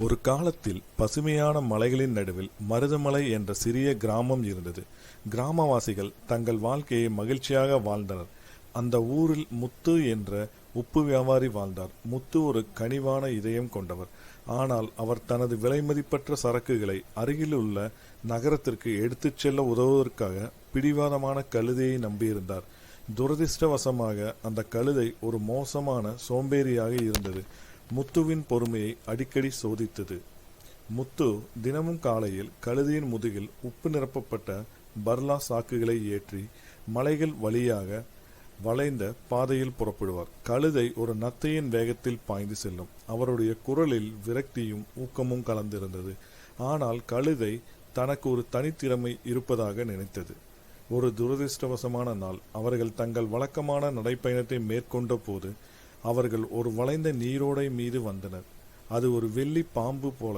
ஒரு காலத்தில் பசுமையான மலைகளின் நடுவில் மருதமலை என்ற சிறிய கிராமம் இருந்தது. கிராமவாசிகள் தங்கள் வாழ்க்கையை மகிழ்ச்சியாக வாழ்ந்தனர். அந்த ஊரில் முத்து என்ற உப்பு வியாபாரி வாழ்ந்தார். முத்து ஒரு கனிவான இதயம் கொண்டவர். ஆனால் அவர் தனது விலைமதிப்பற்ற சரக்குகளை அருகிலுள்ள நகரத்திற்கு எடுத்துச் செல்ல உதவுவதற்காக பிடிவாதமான கழுதையை நம்பியிருந்தார். துரதிர்ஷ்டவசமாக அந்த கழுதை ஒரு மோசமான சோம்பேறியாக இருந்தது. முத்துவின் பொறுமையை அடிக்கடி சோதித்தது. முத்து தினமும் காலையில் கழுதையின் முதுகில் உப்பு நிரப்பப்பட்ட பர்லா சாக்குகளை ஏற்றி மலைகள் வழியாக வளைந்த பாதையில் புறப்படுவார். கழுதை ஒரு நத்தையின் வேகத்தில் பாய்ந்து செல்லும். அவருடைய குரலில் விரக்தியும் ஊக்கமும் கலந்திருந்தது. ஆனால் கழுதை தனக்கு ஒரு தனித்திறமை இருப்பதாக நினைத்தது. ஒரு துரதிர்ஷ்டவசமான நாள் அவர்கள் தங்கள் வழக்கமான நடைப்பயணத்தை மேற்கொண்ட போது அவர்கள் ஒரு வளைந்த நீரோடை மீது வந்தனர். அது ஒரு வெள்ளி பாம்பு போல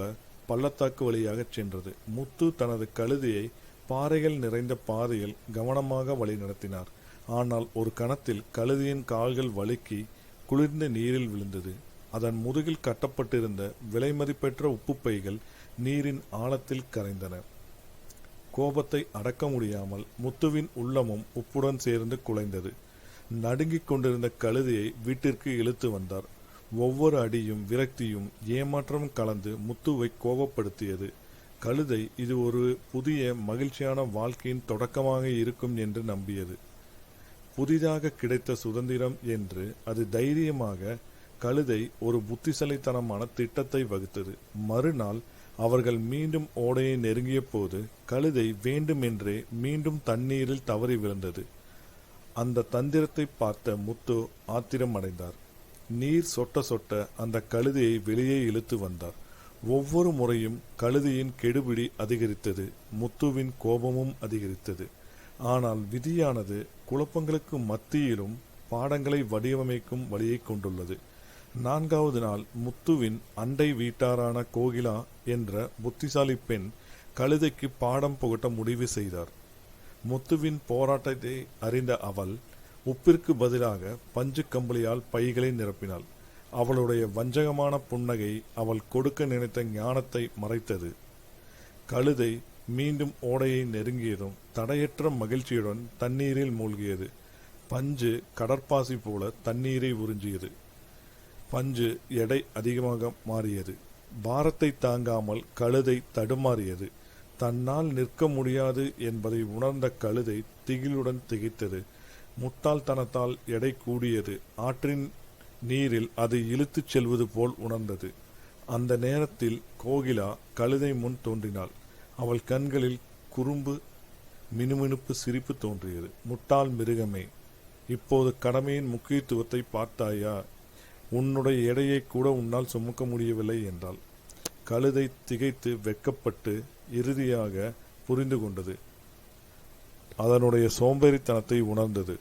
பள்ளத்தாக்கு வழியாக சென்றது. முத்து தனது கழுதையை பாறைகள் நிறைந்த பாதையில் கவனமாக வழிநடத்தினார். ஆனால் ஒரு கணத்தில் கழுதையின் கால்கள் வழுக்கி குளிர்ந்த நீரில் விழுந்தது. அதன் முதுகில் கட்டப்பட்டிருந்த விலைமதிப்பற்ற உப்பு பைகள் நீரின் ஆழத்தில் கரைந்தன. கோபத்தை அடக்க முடியாமல் முத்துவின் உள்ளமும் உப்புடன் சேர்ந்து குலைந்தது. நடுங்கிக் கொண்டிருந்த கழுதையை வீட்டிற்கு இழுத்து வந்தார். ஒவ்வொரு அடியும் விரக்தியும் ஏமாற்றமும் கலந்து முத்துவை கோபப்படுத்தியது. கழுதை இது ஒரு புதிய மகிழ்ச்சியான வாழ்க்கையின் தொடக்கமாக இருக்கும் என்று நம்பியது. புதிதாக கிடைத்த சுதந்திரம் என்று அது தைரியமாக கழுதை ஒரு புத்திசாலித்தனமான திட்டத்தை வகுத்தது. மறுநாள் அவர்கள் மீண்டும் ஓடையை நெருங்கிய போது கழுதை வேண்டுமென்றே மீண்டும் தண்ணீரில் தவறி விழுந்தது. அந்த தந்திரத்தை பார்த்த முத்து ஆத்திரம் அடைந்தார். நீர் சொட்ட சொட்ட அந்த கழுதையை வெளியே இழுத்து வந்தார். ஒவ்வொரு முறையும் கழுதையின் கெடுபிடி அதிகரித்தது. முத்துவின் கோபமும் அதிகரித்தது. ஆனால் விதியானது குழப்பங்களுக்கு மத்தியிலும் பாடங்களை வடிவமைக்கும் வழியை கொண்டுள்ளது. 4வது நாள் முத்துவின் அண்டை வீட்டாரான கோகிலா என்ற புத்திசாலி பெண் கழுதைக்கு பாடம் புகட்ட முடிவு செய்தார். முத்துவின் போராட்டத்தை அறிந்த அவள் உப்பிற்கு பதிலாக பஞ்சு கம்பளியால் பைகளை நிரப்பினாள். அவளுடைய வஞ்சகமான புன்னகை அவள் கொடுக்க நினைத்த ஞானத்தை மறைத்தது. கழுதை மீண்டும் ஓடையை நெருங்கியதும் தடையற்ற மகிழ்ச்சியுடன் தண்ணீரில் மூழ்கியது. பஞ்சு கடற்பாசி போல தண்ணீரை உறிஞ்சியது. பஞ்சு எடை அதிகமாக மாறியது. பாரத்தை தாங்காமல் கழுதை தடுமாறியது. தன்னால் நிற்க முடியாது என்பதை உணர்ந்த கழுதை திகிலுடன் திகைத்தது. முட்டாள்தனத்தால் எடை கூடியது. ஆற்றின் நீரில் அது இழுத்துச் செல்வது போல் உணர்ந்தது. அந்த நேரத்தில் கோகிலா கழுதை முன் தோன்றினாள். அவள் கண்களில் குறும்பு மினுமினுப்பு சிரிப்பு தோன்றியது. முட்டாள் மிருகமே, இப்போது கடமையின் முக்கியத்துவத்தை பார்த்தாயா? உன்னுடைய எடையை கூட உன்னால் சுமக்க முடியவில்லை என்றாள். கழுதை திகைத்து வெட்கப்பட்டு இறுதியாக புரிந்து கொண்டது. அதனுடைய சோம்பேறித்தனத்தை உணர்ந்தது.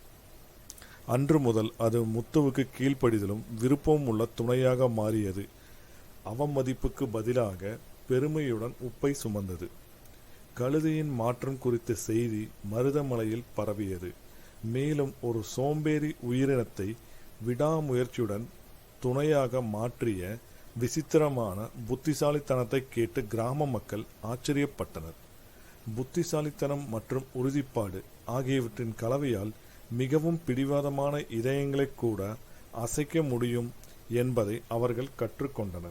அன்று முதல் அது முத்துவுக்கு கீழ்ப்படிதலும் விருப்பமும் உள்ள துணையாக மாறியது. அவமதிப்புக்கு பதிலாக பெருமையுடன் உப்பை சுமந்தது. கழுதையின் மாற்றம் குறித்த செய்தி மருதமலையில் பரவியது. மேலும் ஒரு சோம்பேறி உயிரினத்தை விடாமுயற்சியுடன் துணையாக மாற்றிய விசித்திரமான புத்திசாலித்தனத்தை கேட்டு கிராம மக்கள் ஆச்சரியப்பட்டனர். புத்திசாலித்தனம் மற்றும் உறுதிப்பாடு ஆகியவற்றின் கலவையால் மிகவும் பிடிவாதமான இதயங்களை கூட அசைக்க முடியும் என்பதை அவர்கள் கற்றுக்கொண்டனர்.